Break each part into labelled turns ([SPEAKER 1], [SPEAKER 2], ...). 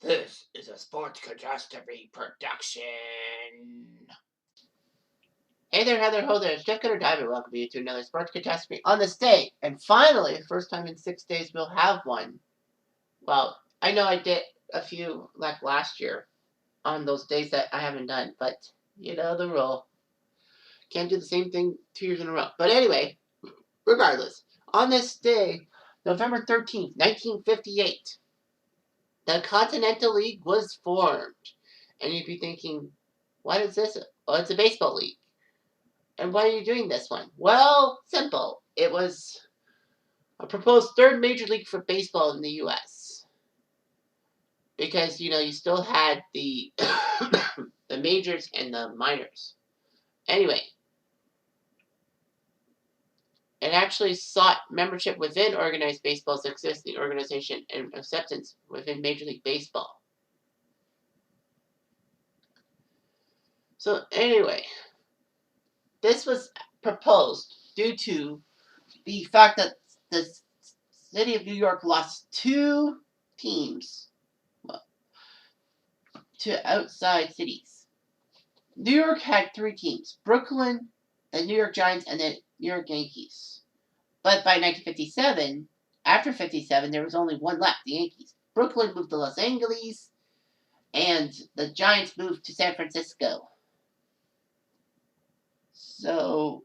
[SPEAKER 1] This is a sports catastrophe production. Hey there, Heather, ho there. It's Jeff Cutter Diver. Welcome you to another sports catastrophe on this day. And finally, first time in 6 days, we'll have one. Well, I know I did a few like last year on those days that I haven't done, but you know the rule. Can't do the same thing 2 years in a row. But anyway, regardless, on this day, November 13th, 1958, the Continental League was formed. And you'd be thinking, what is this? Oh, it's a baseball league. And why are you doing this one? Well, simple. It was a proposed third major league for baseball in the U.S. Because, you still had the the majors and the minors. Anyway, it actually sought membership within organized baseball's existing organization and acceptance within Major League Baseball. So anyway, this was proposed due to the fact that the city of New York lost two teams to outside cities. New York had three teams: Brooklyn, the New York Giants, and the New York Yankees. But by 1957, after 57, there was only one left, the Yankees. Brooklyn moved to Los Angeles, and the Giants moved to San Francisco. So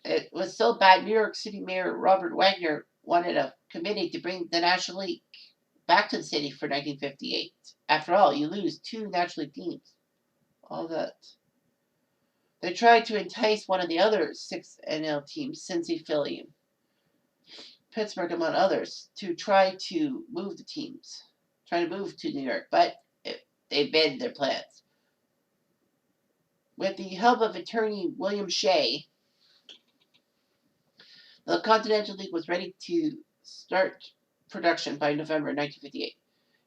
[SPEAKER 1] it was so bad, New York City Mayor Robert Wagner wanted a committee to bring the National League back to the city for 1958. After all, you lose two National League teams. All that. They tried to entice one of the other six NL teams, Cincy, Philly, Pittsburgh, among others, to try to move the teams, try to move to New York, but they abandoned their plans. With the help of attorney William Shea, the Continental League was ready to start production by November 1958.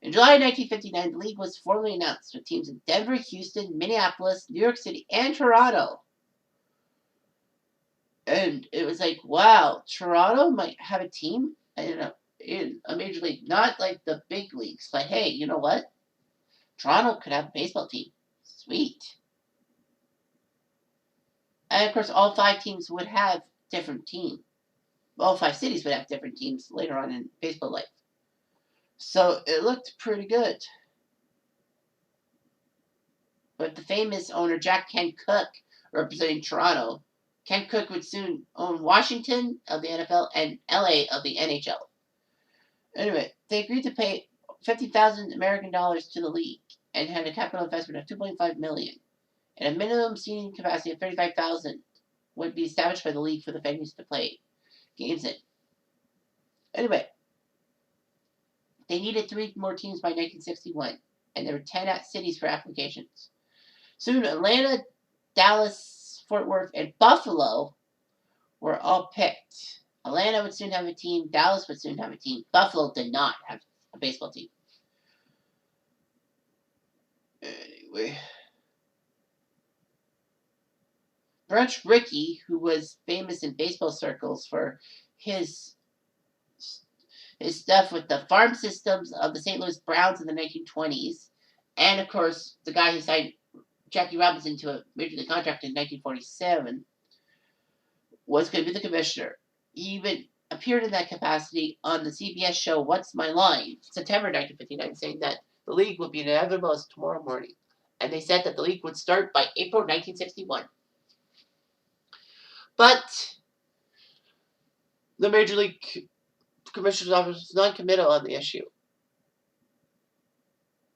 [SPEAKER 1] In July 1959, the league was formally announced with teams in Denver, Houston, Minneapolis, New York City, and Toronto. And it was like, wow, Toronto might have a team in a major league. Not like the big leagues, but hey, you know what? Toronto could have a baseball team. Sweet. And of course, all five teams would have different teams. All five cities would have different teams later on in baseball life. So it looked pretty good. But the famous owner, Jack Ken Cook, representing Toronto, Ken Cook would soon own Washington of the NFL and LA of the NHL. Anyway, they agreed to pay 50,000 American dollars to the league and had a capital investment of 2.5 million. And a minimum seating capacity of 35,000 would be established by the league for the venues to play games in. Anyway, they needed three more teams by 1961, and there were 10 cities for applications. Soon, Atlanta, Dallas, Fort Worth, and Buffalo were all picked. Atlanta would soon have a team. Dallas would soon have a team. Buffalo did not have a baseball team. Anyway, Branch Rickey, who was famous in baseball circles for his stuff with the farm systems of the St. Louis Browns in the 1920s, and of course the guy who signed Jackie Robinson to a major league contract in 1947, was going to be the commissioner. He even appeared in that capacity on the CBS show What's My Line, September 1959, saying that the league would be inevitable as tomorrow morning. And they said that the league would start by April 1961. But the Major League Commissioner's Office was non-committal on the issue.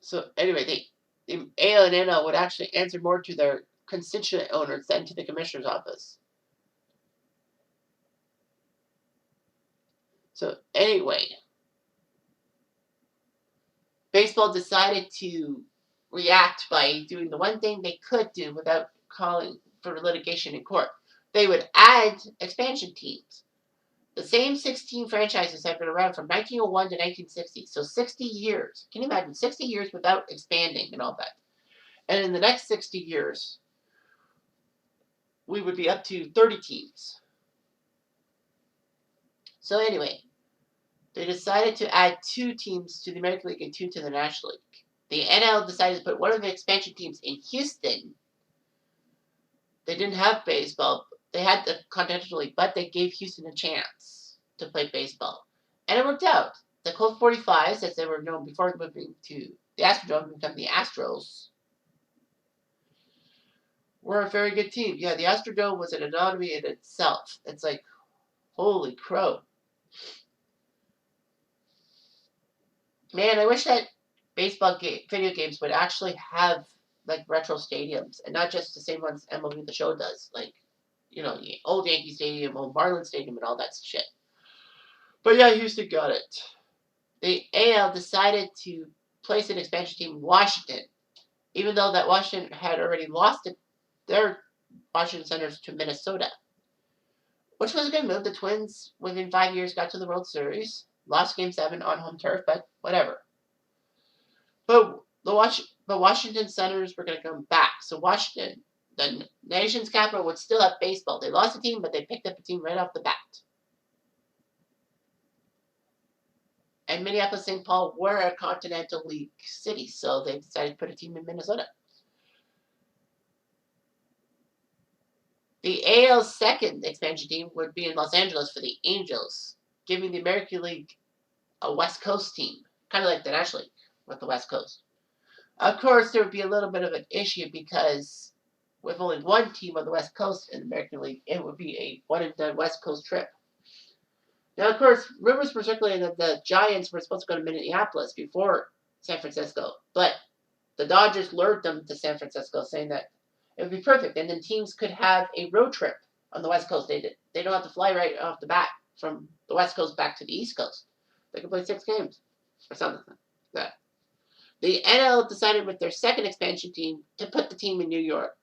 [SPEAKER 1] So anyway, the AL and NL would actually answer more to their constituent owners than to the Commissioner's Office. So anyway, baseball decided to react by doing the one thing they could do without calling for litigation in court. They would add expansion teams. The same 16 franchises have been around from 1901 to 1960, so 60 years. Can you imagine 60 years without expanding and all that? And in the next 60 years, we would be up to 30 teams. So anyway, they decided to add two teams to the American League and two to the National League. The NL decided to put one of the expansion teams in Houston. They didn't have baseball. They had the Continental League, but they gave Houston a chance to play baseball. And it worked out. The Colt 45s, as they were known before moving to the Astrodome to become the Astros, were a very good team. Yeah, the Astrodome was an anatomy in itself. It's like, holy crow. Man, I wish that video games would actually have like retro stadiums and not just the same ones MLB The Show does. Like, the old Yankee Stadium, old Marlin Stadium, and all that shit. But yeah, Houston got it. The AL decided to place an expansion team in Washington, even though that Washington had already lost their Washington Senators to Minnesota, which was a good move. The Twins, within 5 years, got to the World Series, lost Game 7 on home turf, but whatever. But the Washington Senators were going to come back. So Washington, the nation's capital, would still have baseball. They lost a team, but they picked up a team right off the bat. And Minneapolis, St. Paul were a Continental League city, so they decided to put a team in Minnesota. The AL's second expansion team would be in Los Angeles for the Angels, giving the American League a West Coast team, kind of like the National League with the West Coast. Of course, there would be a little bit of an issue because with only one team on the West Coast in the American League, it would be a one-and-done West Coast trip. Now, of course, rumors were circulating that the Giants were supposed to go to Minneapolis before San Francisco, but the Dodgers lured them to San Francisco, saying that it would be perfect, and then teams could have a road trip on the West Coast. They don't have to fly right off the bat from the West Coast back to the East Coast. They can play 6 games or something like that. The NL decided with their second expansion team to put the team in New York.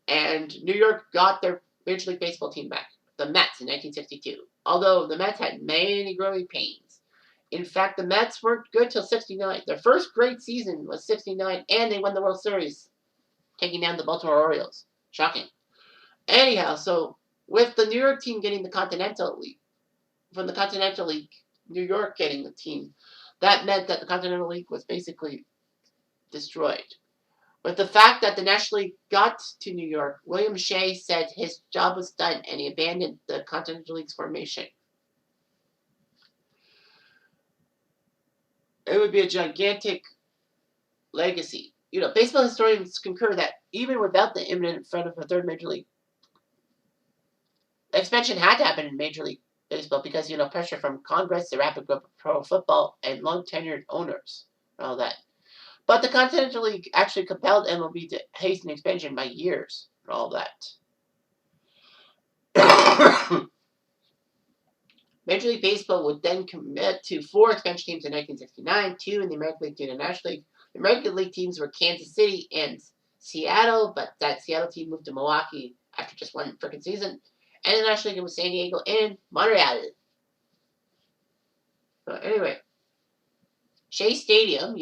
[SPEAKER 1] And New York got their Major League Baseball team back, the Mets, in 1962. Although the Mets had many growing pains. In fact, the Mets weren't good till 69. Their first great season was 69, and they won the World Series, taking down the Baltimore Orioles. Shocking. Anyhow, so with the New York team getting the Continental League, from the Continental League, New York getting the team, that meant that the Continental League was basically destroyed. But the fact that the National League got to New York, William Shea said his job was done and he abandoned the Continental League's formation. It would be a gigantic legacy. Baseball historians concur that even without the imminent threat of a third Major League, expansion had to happen in Major League Baseball because, pressure from Congress, the rapid growth of pro football, and long-tenured owners, and all that. But the Continental League actually compelled MLB to hasten expansion by years, and all that. Major League Baseball would then commit to 4 expansion teams in 1969, 2 in the American League, 2 in the National League. The American League teams were Kansas City and Seattle, but that Seattle team moved to Milwaukee after just one freaking season. And the National League was San Diego and Montreal. So anyway, Shea Stadium,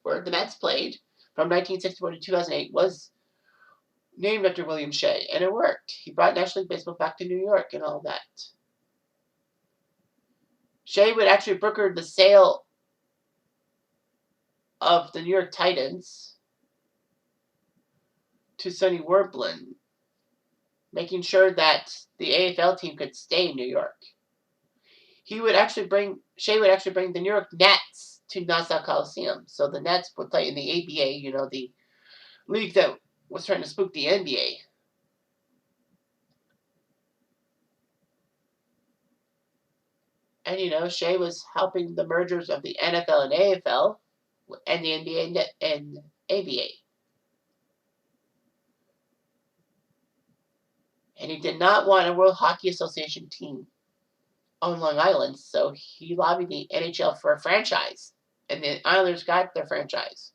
[SPEAKER 1] where the Mets played from 1964 to 2008, was named after William Shea, and it worked. He brought National League Baseball back to New York and all that. Shea would actually broker the sale of the New York Titans to Sonny Werblin, making sure that the AFL team could stay in New York. Shea would actually bring the New York Nets to Nassau Coliseum, so the Nets would play in the ABA, the league that was trying to spook the NBA. And, Shea was helping the mergers of the NFL and AFL and the NBA and ABA. And he did not want a World Hockey Association team on Long Island, so he lobbied the NHL for a franchise. And the Islanders got their franchise.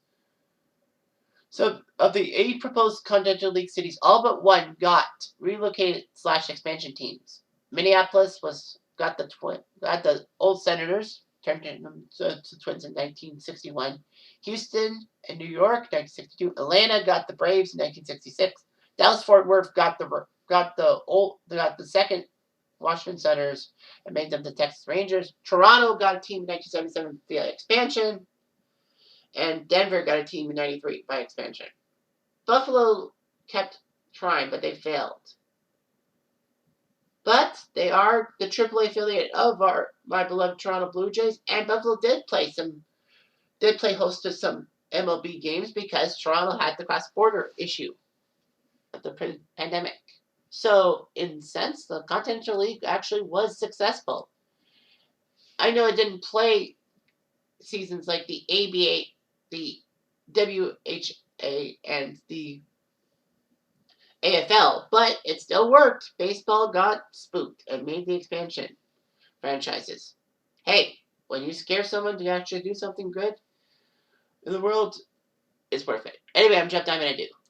[SPEAKER 1] So, of the 8 proposed Continental League cities, all but one got relocated/expansion teams. Minneapolis got the old Senators, turned them to Twins in 1961. Houston and New York, 1962. Atlanta got the Braves in 1966. Dallas-Fort Worth got the second Washington Senators and made them the Texas Rangers. Toronto got a team in 1977 via expansion, and Denver got a team in 93 by expansion. Buffalo kept trying, but they failed. But they are the AAA affiliate of my beloved Toronto Blue Jays, and Buffalo did play host to some MLB games because Toronto had the cross-border issue of the pandemic. So, in a sense, the Continental League actually was successful. I know it didn't play seasons like the ABA, the WHA, and the AFL, but it still worked. Baseball got spooked and made the expansion franchises. Hey, when you scare someone to actually do something good in the world, it's worth it. Anyway, I'm Jeff Diamond. I do.